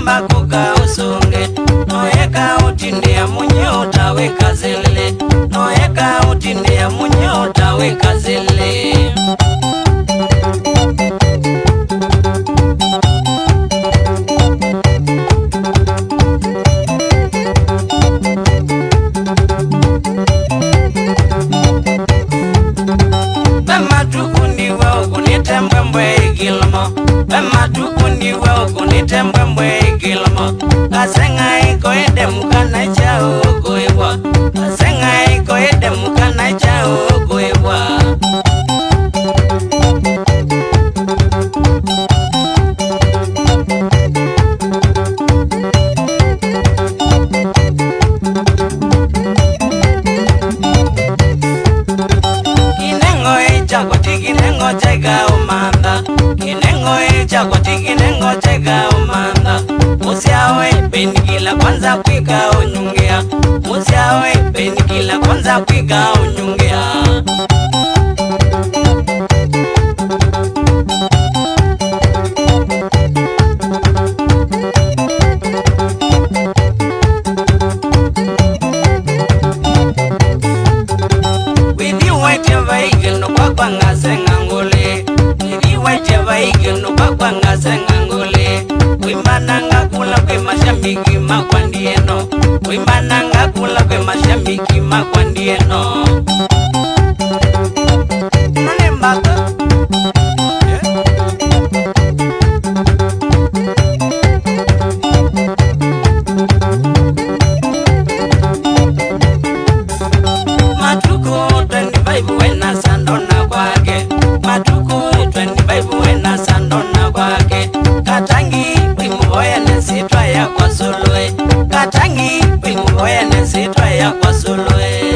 Namba kuka usunge noeka utindia munyota wekazele noeka utindia munyota wekazele Bema tukundi wao kunite mbwembwe igilmo Bema tukundi wao kunite mbwembwe igilmo Kasenga iko ede mukana chao goewa Kasenga iko ede mukana chao goewa Kinengo chega umanda Kinengo chako tikinengo chega umanda Musiawe penikila kwanza kwika unyungea Musiawe penikila kwanza kwika unyungea With you waiting vehicle no kwa ngasenga ngole With you waiting vehicle no kwa ngasenga ngole Wimananga kula kwe mashabiki makwandieno Wimananga kula kwe mashabiki makwandieno Nane mbaka Matuko 25 wena sandona kwake Matuko 25 wena sandona kwake Katangi wimuhoya nesitwa ya kwa soloe Katangi wimuhoya nesitwa ya kwa soloe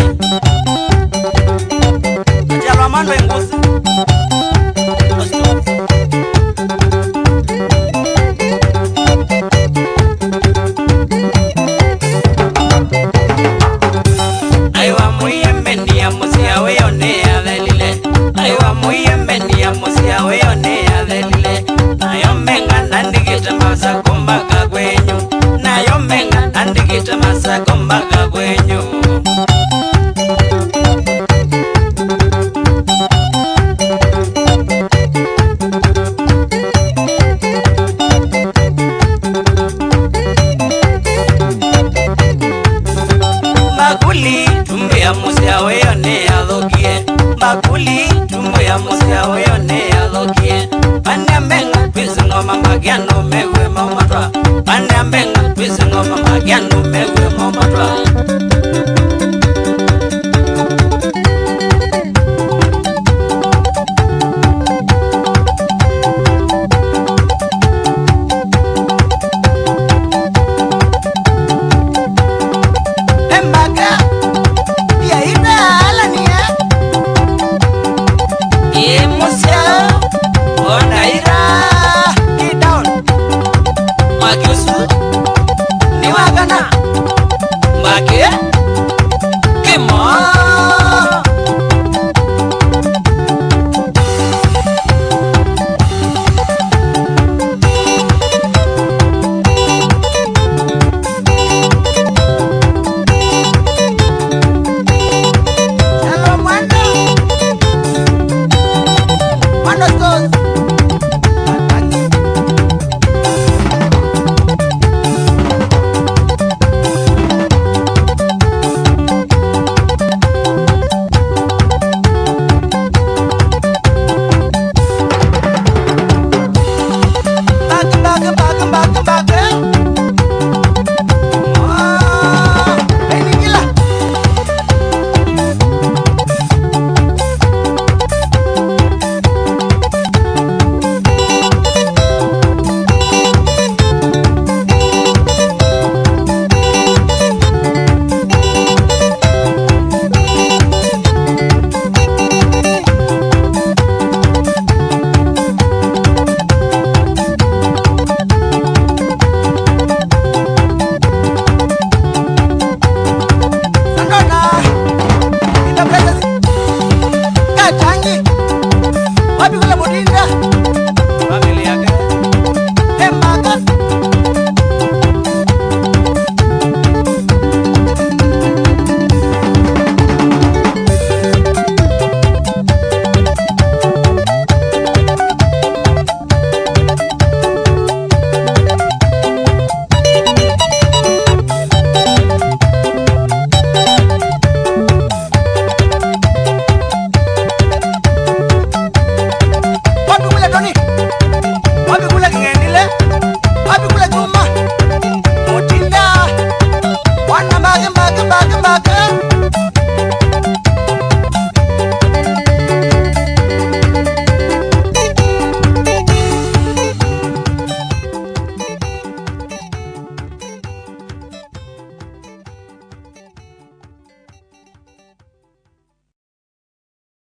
Ajalwa mando inguzi Aiwa muyembe ndiya musia weyone ya dhelile Aiwa muyembe ndiya musia weyone ya dhelile Nayombenga nandigita masako mbaka kwenyu Nayombenga nandigita masako mbaka kwenyu Bakuli tumbo ya musia weyone ya dhokie Bakuli tumbo ya musia weyone ya dhokie Pandambenga twisi ngoma magiano mewe mamatwa Pandambenga twisi ngoma magiano mewe mamatwa Embaga ya ina alania Musia Onaira Get down Magiusu Niwagana Magi Kimo Hello Mando Mando goes Back Penikila Wapi kula Modinda